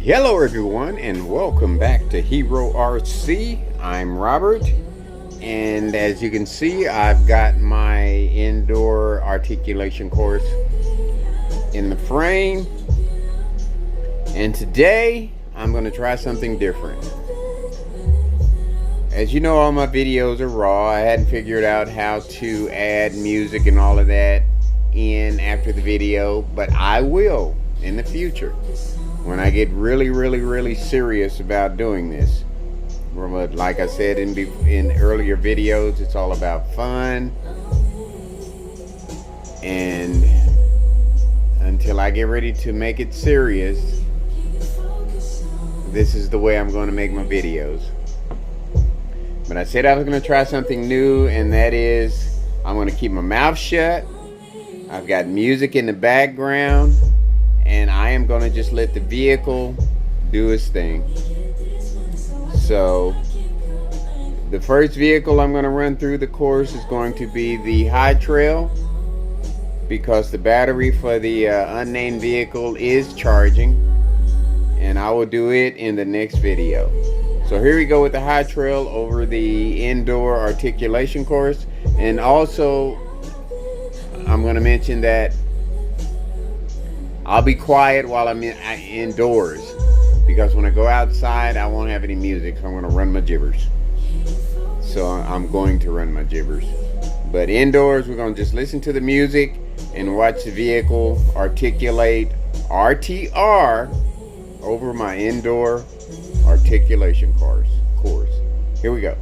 Hello everyone and welcome back to HERORC. I'm Robert, and as you can see, I've got my indoor articulation course in the frame, and today I'm going to try something different. As you know, all my videos are raw. I hadn't figured out how to add music and all of that in after the video, but I will in the future when I get really serious about doing this. But like I said in earlier videos, it's all about fun, and until I get ready to make it serious, this is the way I'm going to make my videos. But I said I was going to try something new, and that is I'm going to keep my mouth shut. I've got music in the background, and I am going to just let the vehicle do its thing. So the first vehicle I'm going to run through the course is going to be the high trail, because the battery for the unnamed vehicle is charging, and I will do it in the next video. So here we go with the high trail over the indoor articulation course. And also I'm going to mention that I'll be quiet while I'm indoors, because when I go outside I won't have any music, so I'm going to run my gibbers. So I'm going to run my gibbers. But indoors we're going to just listen to the music and watch the vehicle articulate RTR over my indoor articulation course. Here we go.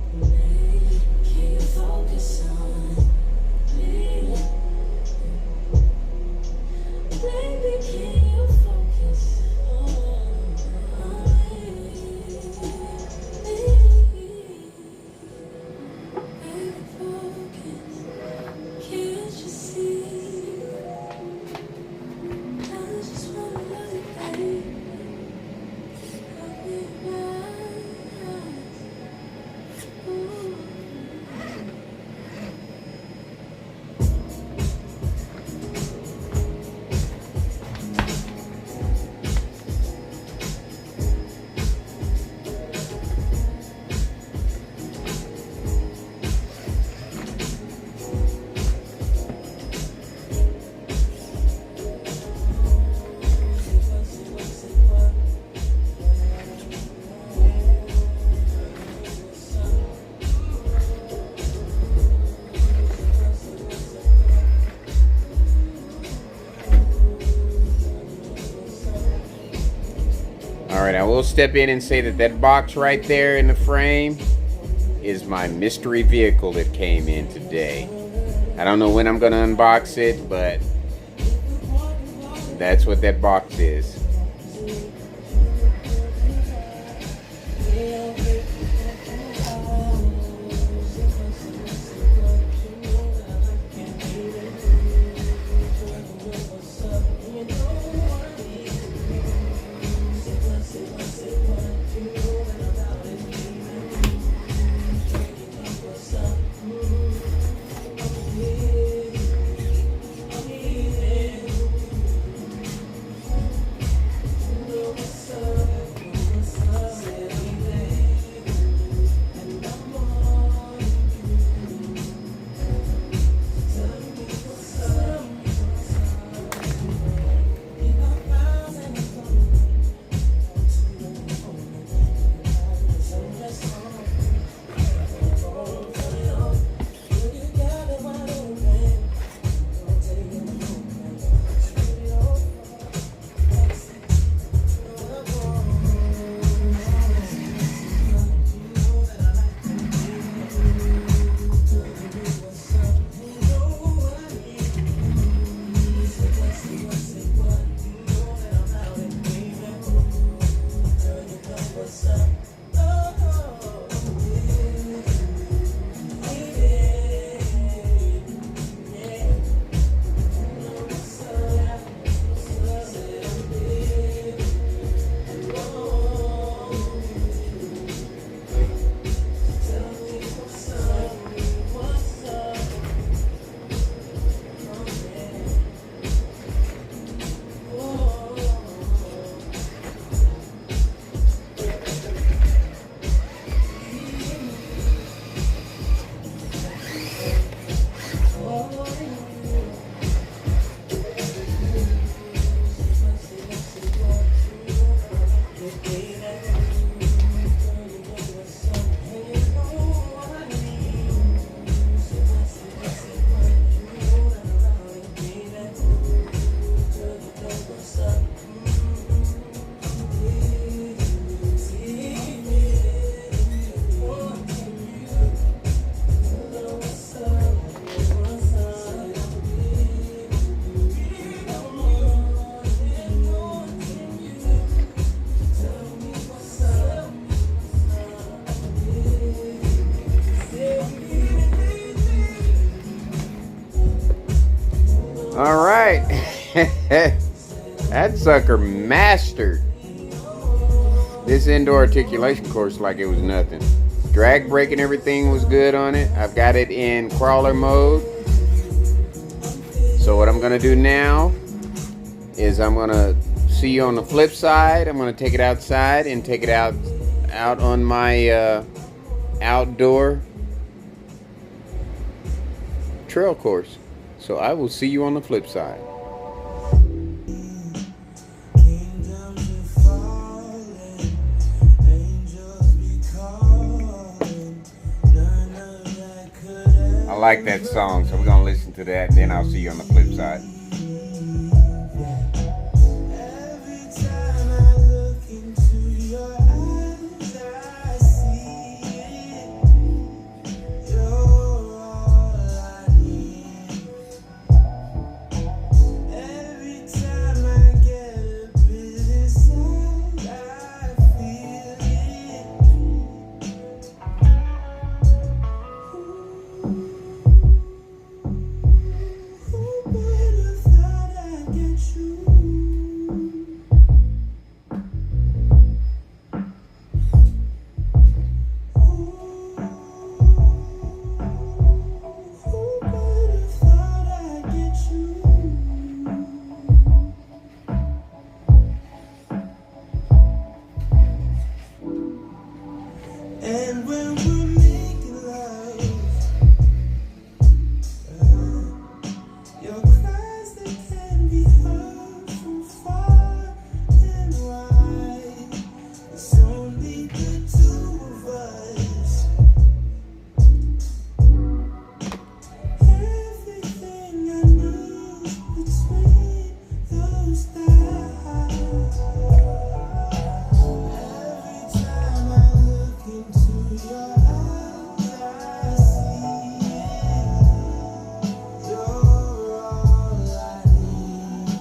Alright, I will step in and say that that box right there in the frame is my mystery vehicle that came in today. I don't know when I'm going to unbox it, but that's what that box is. That sucker mastered this indoor articulation course like it was nothing. Drag brake and everything was good on it. I've got it in crawler mode. So what I'm gonna do now is I'm gonna see you on the flip side. I'm gonna take it outside and take it out on my outdoor trail course. So I will see you on the flip side. I like that song, so we're gonna listen to that and then I'll see you on the flip side.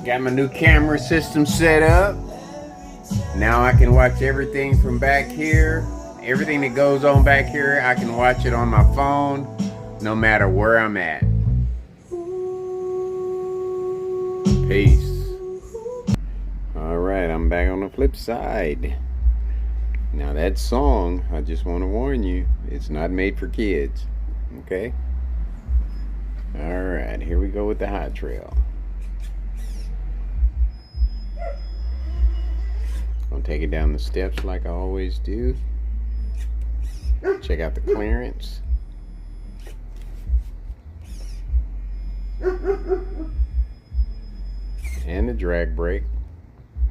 Got my new camera system set up. Now I can watch everything from back here. Everything that goes on back here, I can watch it on my phone, no matter where I'm at. Peace. All right, I'm back on the flip side. Now that song, I just want to warn you, it's not made for kids. Okay? All right, here we go with the hot trail. I'll take it down the steps like I always do. Check out the clearance. And the drag brake.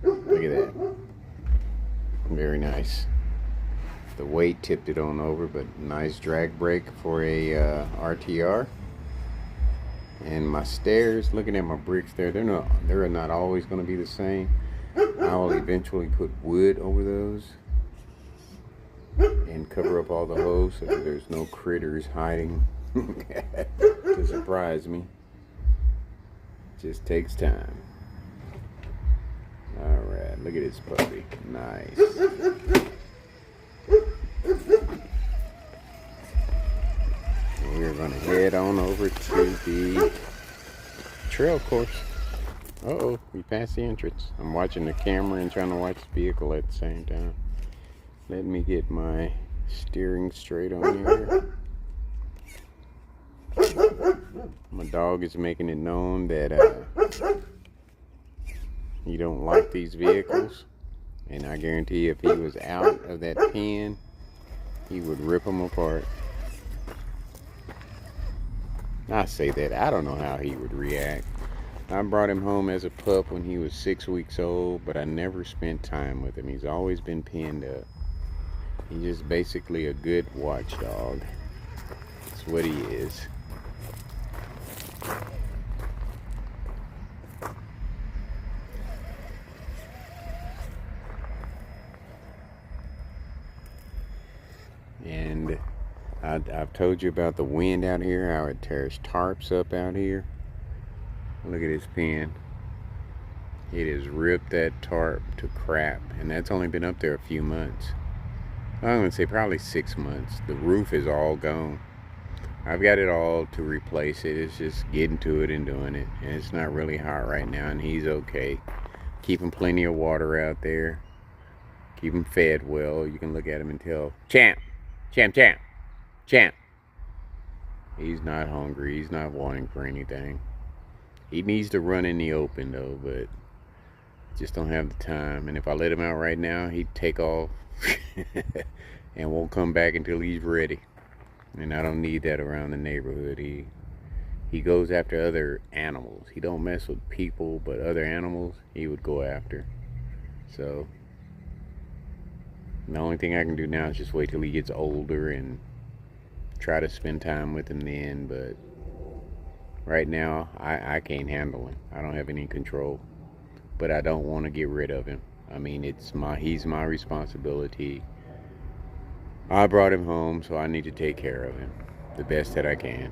Look at that. Very nice. The weight tipped it on over, but nice drag brake for a RTR. And my stairs, looking at my bricks there, they're not always going to be the same. I will eventually put wood over those and cover up all the holes so that there's no critters hiding to surprise me. Just takes time. Alright, look at this puppy. Nice. We're going to head on over to the trail course. Uh-oh, we passed the entrance. I'm watching the camera and trying to watch the vehicle at the same time. Let me get my steering straight on here. My dog is making it known that he don't like these vehicles. And I guarantee if he was out of that pen, he would rip them apart. I say that, I don't know how he would react. I brought him home as a pup when he was 6 weeks old, but I never spent time with him. He's always been pinned up. He's just basically a good watchdog. That's what he is. And I've told you about the wind out here, how it tears tarps up out here. Look at his pen. It has ripped that tarp to crap, and that's only been up there a few months. I'm going to say probably 6 months. The roof is all gone. I've got it all to replace it. It's just getting to it and doing it, and it's not really hot right now, and he's okay. Keep him plenty of water out there. Keep him fed well. You can look at him and tell, champ, champ, champ, champ. He's not hungry. He's not wanting for anything. He needs to run in the open though, but just don't have the time. And if I let him out right now, he'd take off and won't come back until he's ready. And I don't need that around the neighborhood. He goes after other animals. He don't mess with people, but other animals he would go after. So the only thing I can do now is just wait till he gets older and try to spend time with him then. But right now I can't handle him. I don't have any control, but I don't want to get rid of him. I mean, he's my responsibility. I brought him home, so I need to take care of him the best that I can.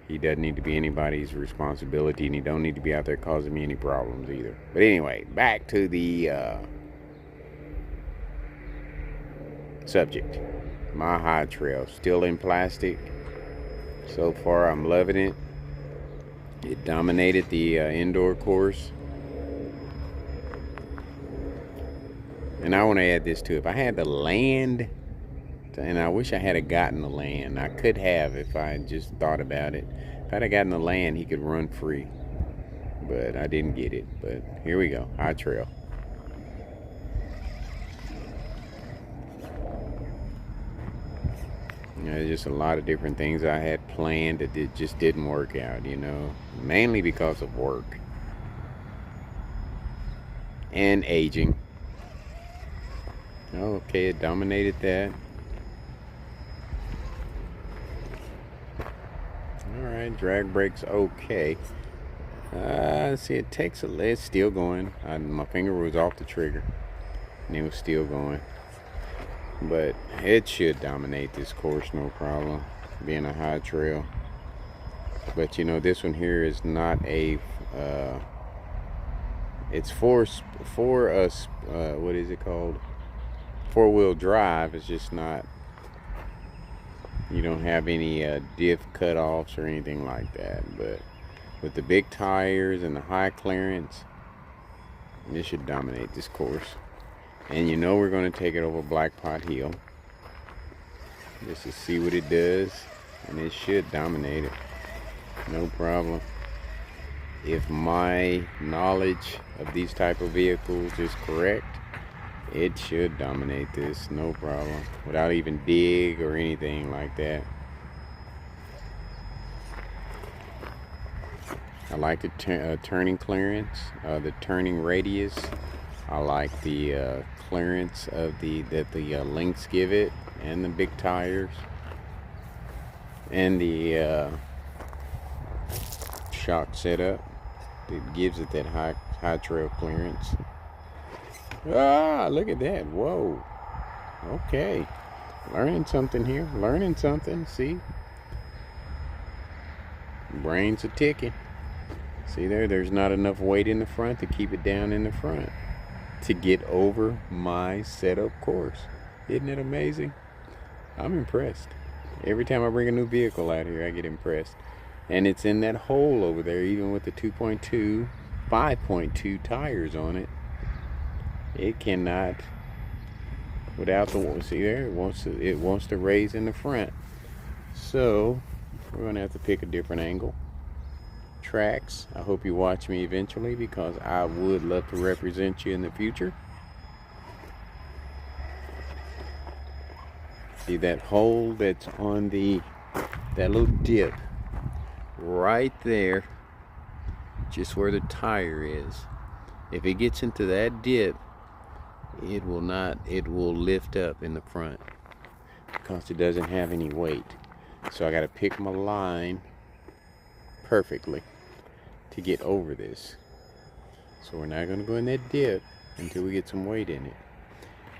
He doesn't need to be anybody's responsibility, and he don't need to be out there causing me any problems either. But anyway, back to the subject. My high trail, still in plastic. So far, I'm loving it. It dominated the indoor course. And I want to add this too. If I had the land, and I wish I had gotten the land. I could have if I had just thought about it. If I'd have gotten the land, he could run free. But I didn't get it. But here we go. High trail. You know, there's just a lot of different things I had planned that just didn't work out, you know. Mainly because of work. And aging. Okay, it dominated that. Alright, drag brakes okay. See, it takes it's still going. My finger was off the trigger. And it was still going. But it should dominate this course, no problem. Being a high trail. But you know, this one here is not a... it's for us, what is it called? 4-wheel drive. It's just not, you don't have any diff cutoffs or anything like that. But with the big tires and the high clearance, this should dominate this course. And you know we're going to take it over Blackpot Hill just to see what it does, and it should dominate it, no problem. If my knowledge of these type of vehicles is correct, it should dominate this, no problem, without even dig or anything like that. I like the turning clearance, the turning radius. I like the clearance of the links give it, and the big tires, and the shock setup. It gives it that high trail clearance. Ah, look at that. Whoa. Okay. Learning something here. Learning something. See? Brains are ticking. See there's not enough weight in the front to keep it down in the front to get over my setup course. Isn't it amazing? I'm impressed. Every time I bring a new vehicle out here, I get impressed. And it's in that hole over there, even with the 2.2, 5.2 tires on it. It cannot, without the, see there, it wants to raise in the front. So we're gonna have to pick a different angle. Tracks, I hope you watch me eventually, because I would love to represent you in the future. See that hole that's on that little dip right there, just where the tire is. If it gets into that dip, it will lift up in the front because it doesn't have any weight. So I got to pick my line perfectly to get over this. So we're not going to go in that dip until we get some weight in it.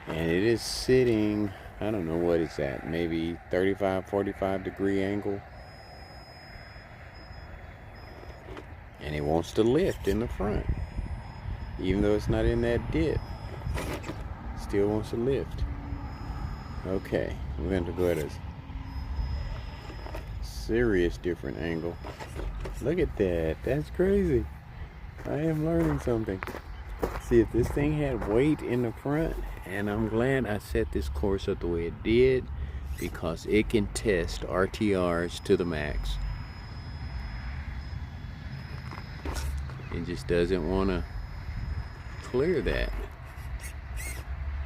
And it is sitting, I don't know what it's at, maybe 35, 45 degree angle. And it wants to lift in the front. Even though it's not in that dip, it still wants to lift. Okay, we're going to go at a serious different angle. Look at that. That's crazy. I am learning something. See, if this thing had weight in the front, and I'm glad I set this course up the way it did, because it can test RTRs to the max. It just doesn't want to clear that.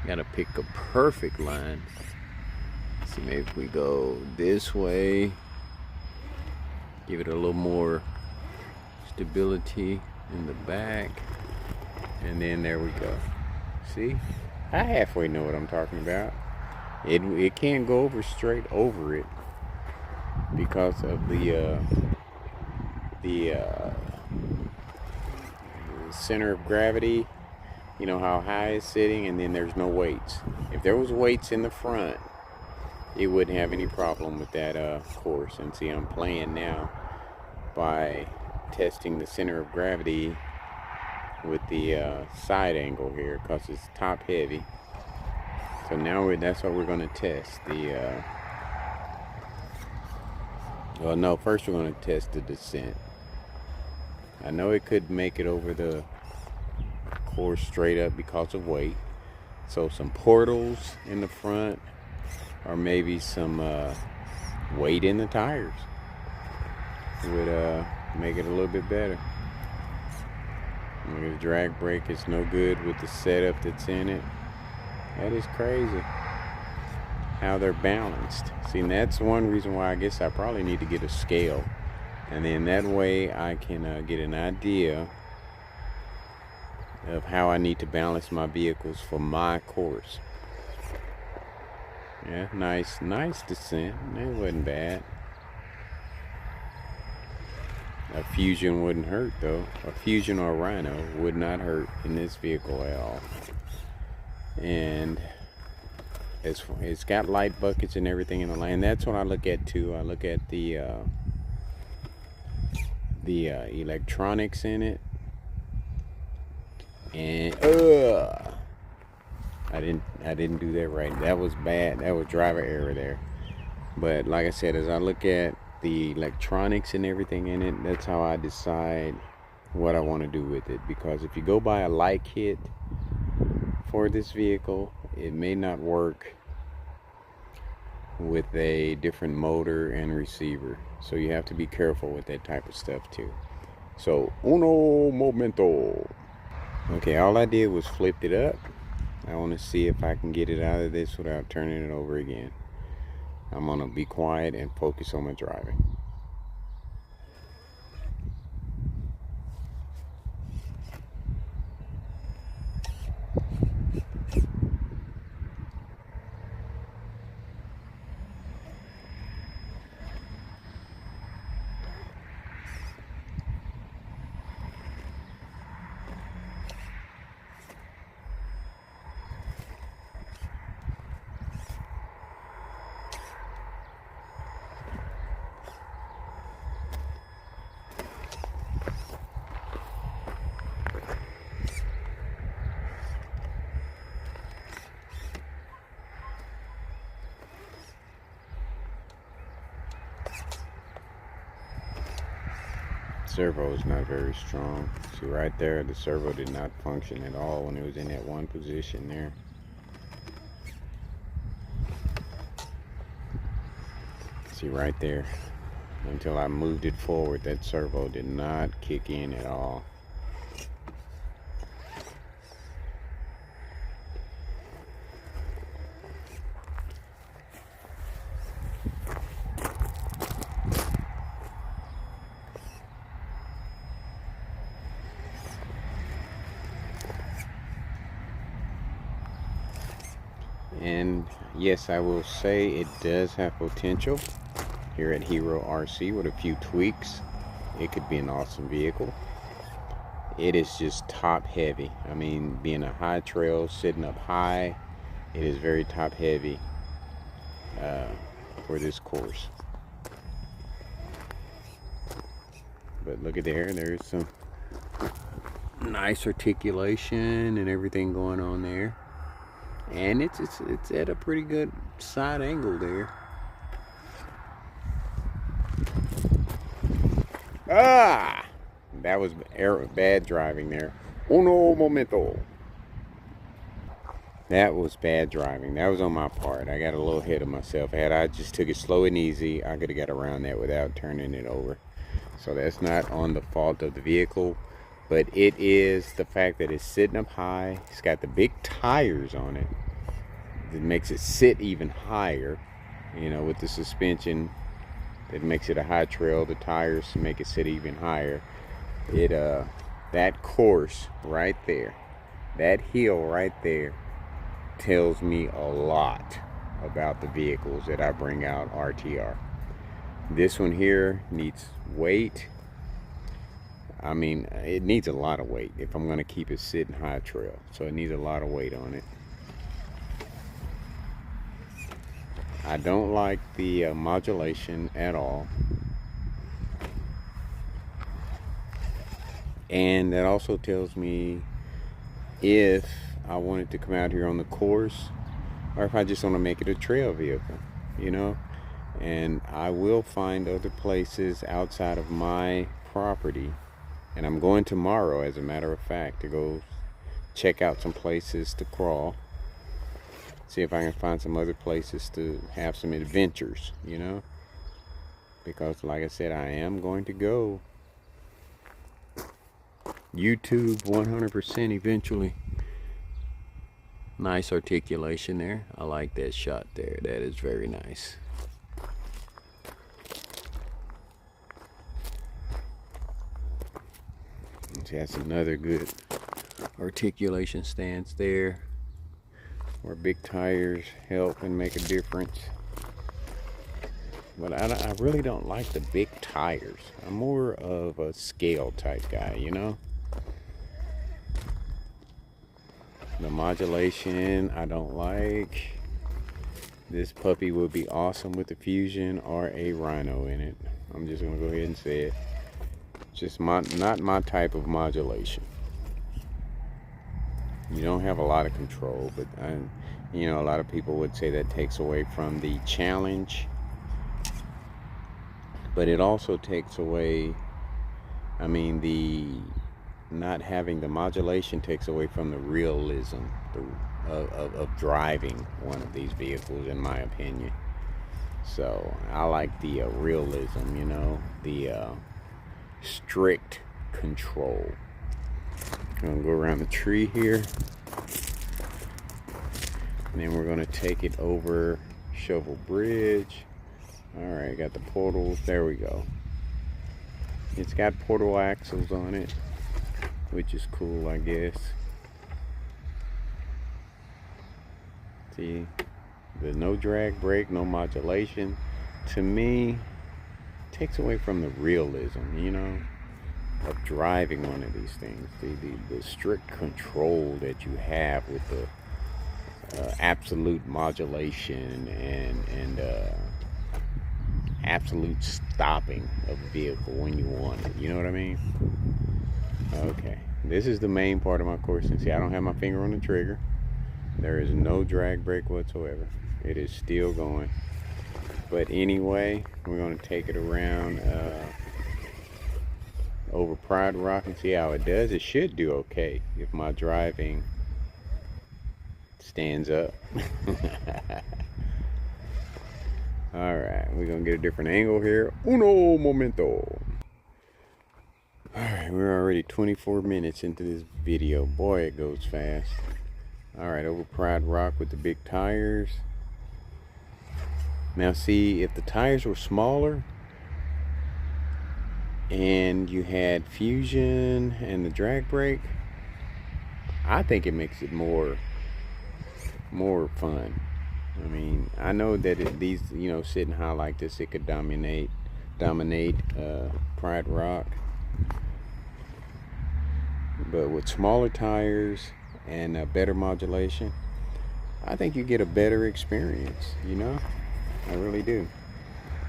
Gotta pick a perfect line. See, maybe if we go this way, give it a little more stability in the back, and then there we go. See, I halfway know what I'm talking about. It can't go over straight over it because of the center of gravity. You know how high it's sitting, and then there's no weights. If there was weights in the front, it wouldn't have any problem with that course. And see, I'm playing now by testing the center of gravity with the side angle here, because it's top heavy. So now that's what we're going to test. Well, no, first we're going to test the descent. I know it could make it over the course straight up because of weight. So some portals in the front, or maybe some weight in the tires would make it a little bit better. Look at the drag brake, it's no good with the setup that's in it. That is crazy how they're balanced. See, and that's one reason why I guess I probably need to get a scale, and then that way I can get an idea of how I need to balance my vehicles for my course. Yeah, nice descent. It wasn't bad. A Fusion wouldn't hurt though. A Fusion or a Rhino would not hurt in this vehicle at all. And it's got light buckets and everything in the lane. That's what I look at too. I look at the electronics in it. And I didn't do that right. That was bad. That was driver error there. But like I said, as I look at the electronics and everything in it, that's how I decide what I want to do with it. Because if you go buy a light kit for this vehicle, it may not work with a different motor and receiver. So you have to be careful with that type of stuff too. So uno momento. Okay, all I did was flipped it up. I want to see if I can get it out of this without turning it over again. I'm going to be quiet and focus on my driving. Servo is not very strong. See right there, the servo did not function at all when it was in that one position there. See right there, until I moved it forward, that servo did not kick in at all. And yes, I will say it does have potential here at HERORC. With a few tweaks, it could be an awesome vehicle. It is just top heavy. I mean, being a high trail, sitting up high, it is very top heavy for this course. But look at there's some nice articulation and everything going on there. And it's at a pretty good side angle there. That was bad driving there. Uno momento. That was bad driving. That was on my part. I got a little ahead of myself. Had I just took it slow and easy, I could have got around that without turning it over. So that's not on the fault of the vehicle, but it is the fact that it's sitting up high. It's got the big tires on it. It makes it sit even higher, you know, with the suspension. That makes it a high trail. The tires make it sit even higher. That course right there, that hill right there, tells me a lot about the vehicles that I bring out RTR. This one here needs weight. I mean, it needs a lot of weight if I'm going to keep it sitting high trail. So it needs a lot of weight on it. I don't like the modulation at all. And that also tells me if I wanted to come out here on the course, or if I just want to make it a trail vehicle, you know. And I will find other places outside of my property, and I'm going tomorrow, as a matter of fact, to go check out some places to crawl, see if I can find some other places to have some adventures, you know, because like I said, I am going to go YouTube 100% eventually. Nice articulation there. I like that shot there. That is very nice. That's another good articulation stance there, where big tires help and make a difference. But I really don't like the big tires. I'm more of a scale type guy, you know. The modulation I don't like. This puppy would be awesome with a Fusion or a Rhino in it. I'm just gonna go ahead and say it. Just not my type of modulation. You don't have a lot of control, but you know, a lot of people would say that takes away from the challenge. But it also takes away, I mean, the not having the modulation takes away from the realism of driving one of these vehicles, in my opinion. So I like the realism, you know, the strict control. I'm gonna go around the tree here, and then we're gonna take it over Shovel Bridge. All right, got the portals. There we go. It's got portal axles on it, which is cool, I guess. See, there's no drag brake, no modulation. To me, takes away from the realism, you know, of driving one of these things. The strict control that you have with the absolute modulation and absolute stopping of a vehicle when you want it. You know what I mean? Okay, this is the main part of my course. And see, I don't have my finger on the trigger. There is no drag brake whatsoever. It is still going. But anyway, we're going to take it around over Pride Rock and see how it does. It should do okay if my driving stands up. Alright, we're going to get a different angle here. Uno momento. Alright, we're already 24 minutes into this video. Boy, it goes fast. Alright, over Pride Rock with the big tires. Now see, if the tires were smaller and you had Fusion and the drag brake, I think it makes it more fun. I mean, I know that these, you know, sitting high like this, it could dominate Pride Rock. But with smaller tires and better modulation, I think you get a better experience, you know? I really do.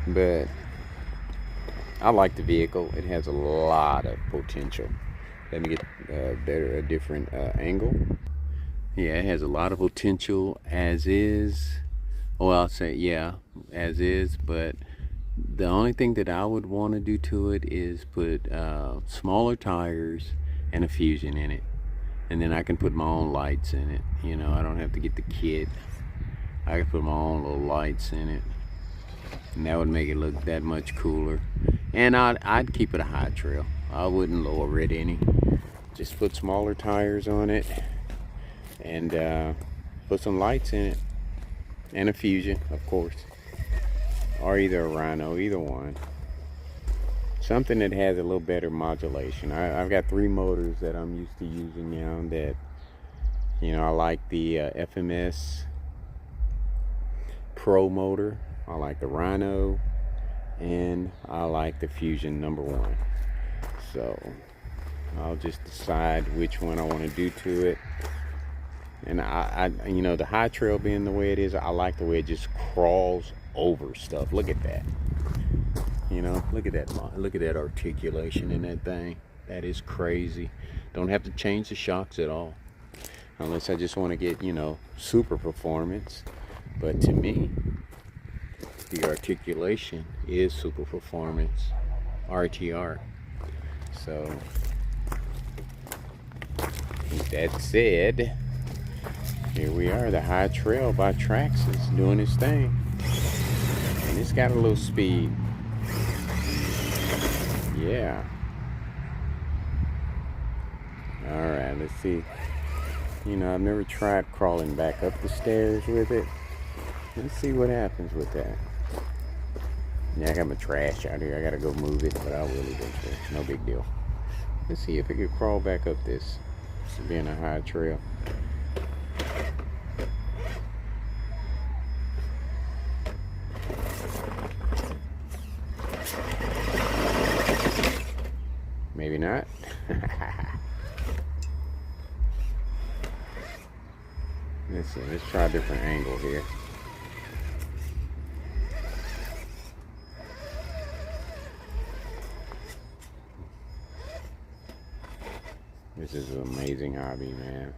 But I like the vehicle. It has a lot of potential. Let me get a different angle. Yeah, it has a lot of potential as is. Well, I'll say, yeah, as is, but The only thing that I would want to do to it is put smaller tires and a fusion in it, and then I can put my own lights in it. You know, I don't have to get the kit. I can put my own little lights in it, and that would make it look that much cooler. And I'd keep it a high trail. I wouldn't lower it any. Just put smaller tires on it, and put some lights in it, and a fusion, of course, or either a Rhino, either one. Something that has a little better modulation. I've got 3 motors that I'm used to using now that, you know, I like the FMS Pro motor, I like the Rhino, and I like the Fusion #1. So I'll just decide which one I want to do to it. And I you know, the high trail being the way it is, I like the way it just crawls over stuff. Look at that. You know, look at that articulation in that thing. That is crazy. Don't have to change the shocks at all, unless I just want to get, you know, super performance. But to me, the articulation is super performance, RTR. So with that said, here we are. The high trail by Traxxas doing its thing, and it's got a little speed. Yeah. All right, let's see. You know, I've never tried crawling back up the stairs with it. Let's see what happens with that. Yeah, I got my trash out here. I gotta go move it, but I will eventually. No big deal. Let's see if it could crawl back up this being a high trail. Maybe not. Let's see. Let's try a different angle here. This is an amazing hobby, man.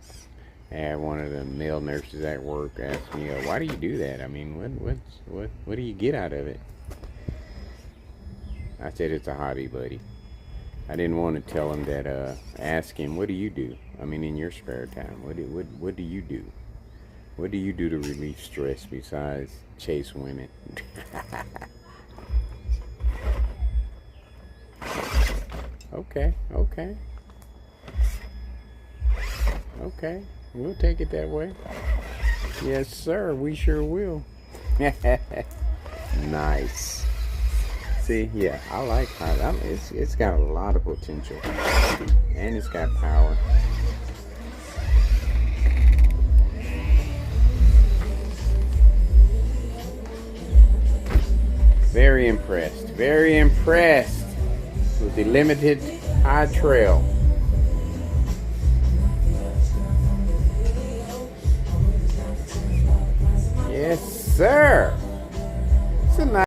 I had one of the male nurses at work ask me, "Why do you do that? I mean, what do you get out of it?" I said, "It's a hobby, buddy." I didn't want to tell him that. Ask him, "What do you do? I mean, in your spare time, what do you do? What do you do to relieve stress besides chase women?" Okay, we'll take it that way. Yes, sir, we sure will. Nice. See, yeah, I like how it's got a lot of potential, and it's got power. Very impressed with the limited high trail. Yes, sir. It's a nice